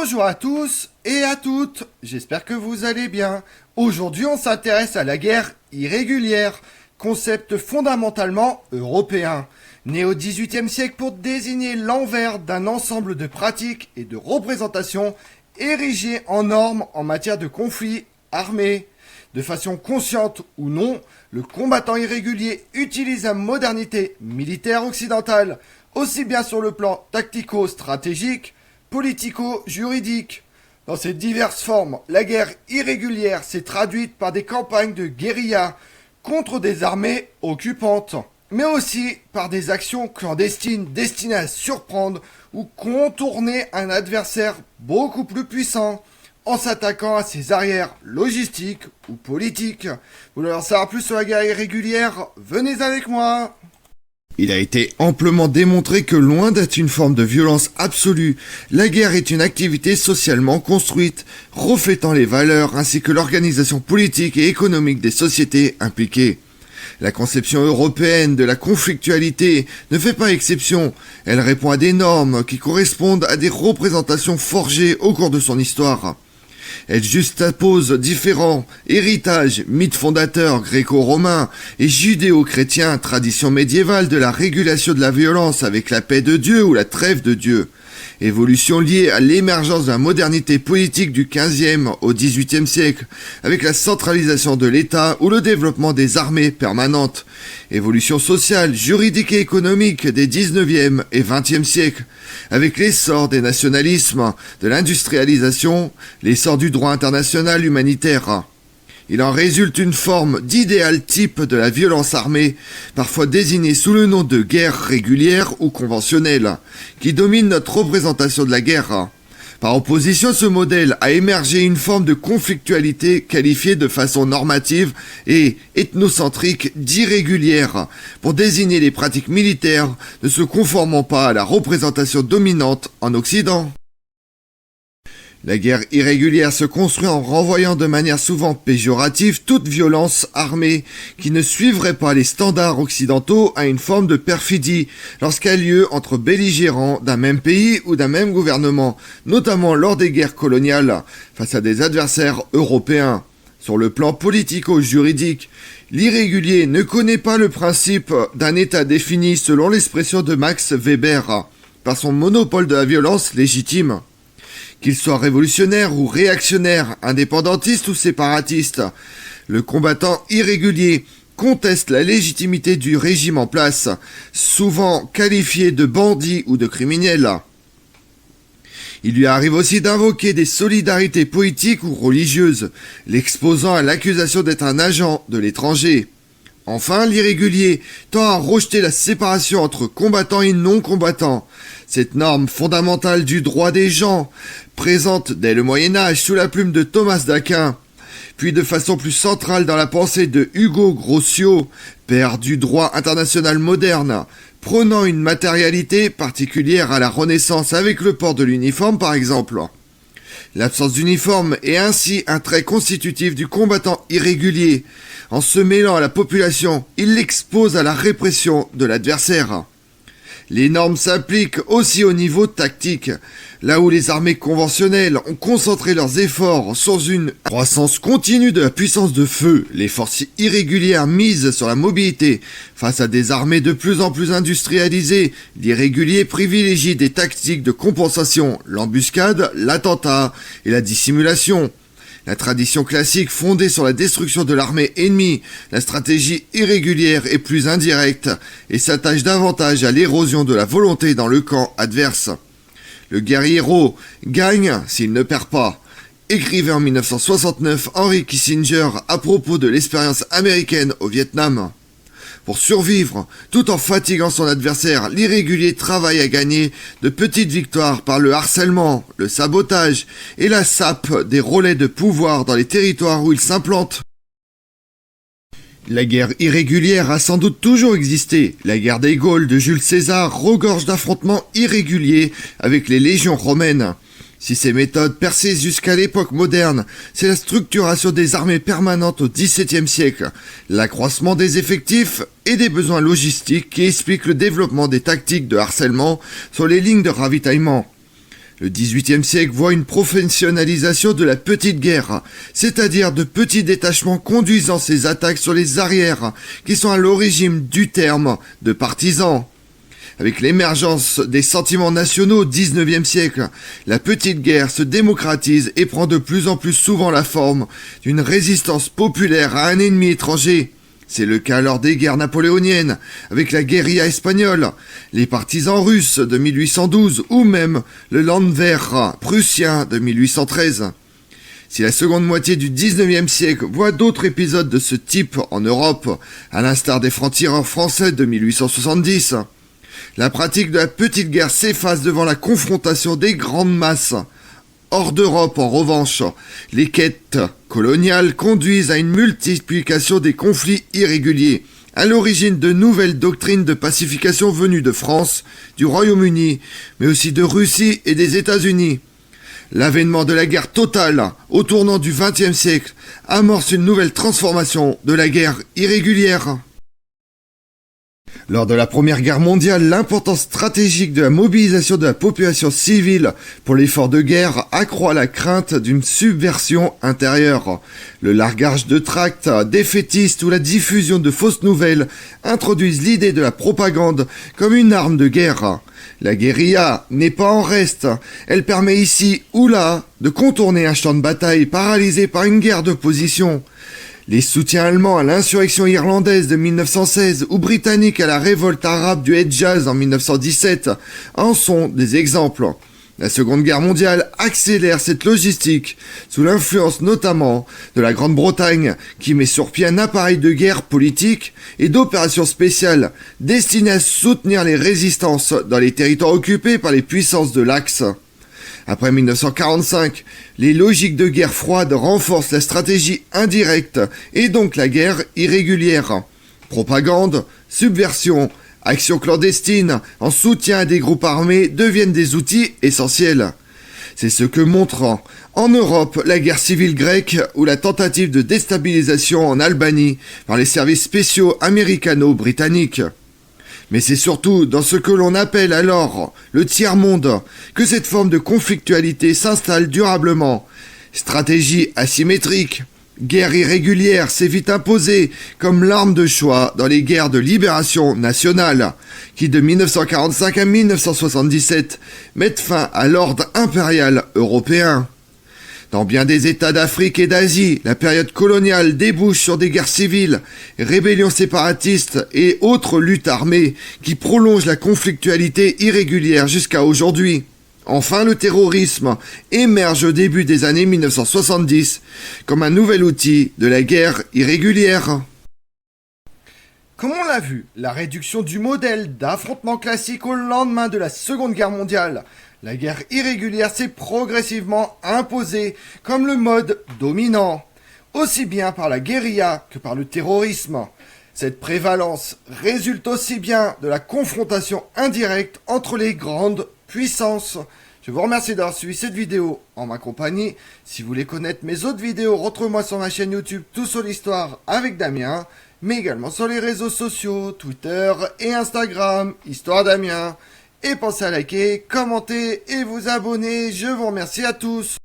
Bonjour à tous et à toutes, j'espère que vous allez bien. Aujourd'hui on s'intéresse à la guerre irrégulière, concept fondamentalement européen, né au XVIIIe siècle pour désigner l'envers d'un ensemble de pratiques et de représentations érigées en normes en matière de conflits armés. De façon consciente ou non, le combattant irrégulier utilise la modernité militaire occidentale, aussi bien sur le plan tactico-stratégique, politico-juridique. Dans ses diverses formes, la guerre irrégulière s'est traduite par des campagnes de guérilla contre des armées occupantes, mais aussi par des actions clandestines destinées à surprendre ou contourner un adversaire beaucoup plus puissant, en s'attaquant à ses arrières logistiques ou politiques. Vous voulez en savoir plus sur la guerre irrégulière? Venez avec moi. Il a été amplement démontré que loin d'être une forme de violence absolue, la guerre est une activité socialement construite, reflétant les valeurs ainsi que l'organisation politique et économique des sociétés impliquées. La conception européenne de la conflictualité ne fait pas exception, elle répond à des normes qui correspondent à des représentations forgées au cours de son histoire. Elle juxtapose différents héritages, mythes fondateurs gréco-romains et judéo-chrétiens, traditions médiévales de la régulation de la violence avec la paix de Dieu ou la trêve de Dieu. Évolution liée à l'émergence de la modernité politique du XVe au XVIIIe siècle, avec la centralisation de l'État ou le développement des armées permanentes. Évolution sociale, juridique et économique des XIXe et XXe siècles, avec l'essor des nationalismes, de l'industrialisation, l'essor du droit international humanitaire. Il en résulte une forme d'idéal type de la violence armée, parfois désignée sous le nom de guerre régulière ou conventionnelle, qui domine notre représentation de la guerre. Par opposition à ce modèle a émergé une forme de conflictualité qualifiée de façon normative et ethnocentrique d'irrégulière, pour désigner les pratiques militaires ne se conformant pas à la représentation dominante en Occident. La guerre irrégulière se construit en renvoyant de manière souvent péjorative toute violence armée qui ne suivrait pas les standards occidentaux à une forme de perfidie lorsqu'elle a lieu entre belligérants d'un même pays ou d'un même gouvernement, notamment lors des guerres coloniales face à des adversaires européens. Sur le plan politico-juridique, l'irrégulier ne connaît pas le principe d'un État défini selon l'expression de Max Weber, par son monopole de la violence légitime. Qu'il soit révolutionnaire ou réactionnaire, indépendantiste ou séparatiste, le combattant irrégulier conteste la légitimité du régime en place, souvent qualifié de bandit ou de criminel. Il lui arrive aussi d'invoquer des solidarités politiques ou religieuses, l'exposant à l'accusation d'être un agent de l'étranger. Enfin, l'irrégulier tend à rejeter la séparation entre combattants et non-combattants. Cette norme fondamentale du droit des gens, présente dès le Moyen-Âge sous la plume de Thomas d'Aquin, puis de façon plus centrale dans la pensée de Hugo Grocio, père du droit international moderne, prenant une matérialité particulière à la Renaissance avec le port de l'uniforme par exemple. L'absence d'uniforme est ainsi un trait constitutif du combattant irrégulier. En se mêlant à la population, il l'expose à la répression de l'adversaire. Les normes s'appliquent aussi au niveau tactique, là où les armées conventionnelles ont concentré leurs efforts sur une croissance continue de la puissance de feu. Les forces irrégulières misent sur la mobilité. Face à des armées de plus en plus industrialisées, l'irrégulier privilégie des tactiques de compensation, l'embuscade, l'attentat et la dissimulation. La tradition classique fondée sur la destruction de l'armée ennemie, la stratégie irrégulière est plus indirecte et s'attache davantage à l'érosion de la volonté dans le camp adverse. Le guerriero gagne s'il ne perd pas, écrivait en 1969 Henry Kissinger à propos de l'expérience américaine au Vietnam. Pour survivre, tout en fatiguant son adversaire, l'irrégulier travaille à gagner de petites victoires par le harcèlement, le sabotage et la sape des relais de pouvoir dans les territoires où il s'implante. La guerre irrégulière a sans doute toujours existé. La guerre des Gaules de Jules César regorge d'affrontements irréguliers avec les légions romaines. Si ces méthodes persistent jusqu'à l'époque moderne, c'est la structuration des armées permanentes au XVIIe siècle, l'accroissement des effectifs et des besoins logistiques qui expliquent le développement des tactiques de harcèlement sur les lignes de ravitaillement. Le XVIIIe siècle voit une professionnalisation de la petite guerre, c'est-à-dire de petits détachements conduisant ces attaques sur les arrières, qui sont à l'origine du terme de partisans. Avec l'émergence des sentiments nationaux au XIXe siècle, la petite guerre se démocratise et prend de plus en plus souvent la forme d'une résistance populaire à un ennemi étranger. C'est le cas lors des guerres napoléoniennes, avec la guérilla espagnole, les partisans russes de 1812 ou même le Landwehr prussien de 1813. Si la seconde moitié du XIXe siècle voit d'autres épisodes de ce type en Europe, à l'instar des francs-tireurs français de 1870, la pratique de la petite guerre s'efface devant la confrontation des grandes masses. Hors d'Europe, en revanche, les quêtes coloniales conduisent à une multiplication des conflits irréguliers, à l'origine de nouvelles doctrines de pacification venues de France, du Royaume-Uni, mais aussi de Russie et des États-Unis. L'avènement de la guerre totale, au tournant du XXe siècle, amorce une nouvelle transformation de la guerre irrégulière. Lors de la Première Guerre mondiale, l'importance stratégique de la mobilisation de la population civile pour l'effort de guerre accroît la crainte d'une subversion intérieure. Le largage de tracts défaitistes ou la diffusion de fausses nouvelles introduisent l'idée de la propagande comme une arme de guerre. La guérilla n'est pas en reste. Elle permet ici ou là de contourner un champ de bataille paralysé par une guerre de position. Les soutiens allemands à l'insurrection irlandaise de 1916 ou britanniques à la révolte arabe du Hedjaz en 1917 en sont des exemples. La Seconde Guerre mondiale accélère cette logistique, sous l'influence notamment de la Grande-Bretagne, qui met sur pied un appareil de guerre politique et d'opérations spéciales destinées à soutenir les résistances dans les territoires occupés par les puissances de l'Axe. Après 1945, les logiques de guerre froide renforcent la stratégie indirecte et donc la guerre irrégulière. Propagande, subversion, actions clandestines en soutien à des groupes armés deviennent des outils essentiels. C'est ce que montre en Europe la guerre civile grecque ou la tentative de déstabilisation en Albanie par les services spéciaux américano-britanniques. Mais c'est surtout dans ce que l'on appelle alors le tiers-monde que cette forme de conflictualité s'installe durablement. Stratégie asymétrique, guerre irrégulière s'est vite imposée comme l'arme de choix dans les guerres de libération nationale, qui de 1945 à 1977 mettent fin à l'ordre impérial européen. Dans bien des États d'Afrique et d'Asie, la période coloniale débouche sur des guerres civiles, rébellions séparatistes et autres luttes armées qui prolongent la conflictualité irrégulière jusqu'à aujourd'hui. Enfin, le terrorisme émerge au début des années 1970 comme un nouvel outil de la guerre irrégulière. Comme on l'a vu, la réduction du modèle d'affrontement classique au lendemain de la Seconde Guerre mondiale, la guerre irrégulière s'est progressivement imposée comme le mode dominant, aussi bien par la guérilla que par le terrorisme. Cette prévalence résulte aussi bien de la confrontation indirecte entre les grandes puissances. Je vous remercie d'avoir suivi cette vidéo en ma compagnie. Si vous voulez connaître mes autres vidéos, retrouvez-moi sur ma chaîne YouTube Tout sur l'Histoire avec Damien, mais également sur les réseaux sociaux, Twitter et Instagram, Histoire Damien. Et pensez à liker, commenter et vous abonner. Je vous remercie à tous.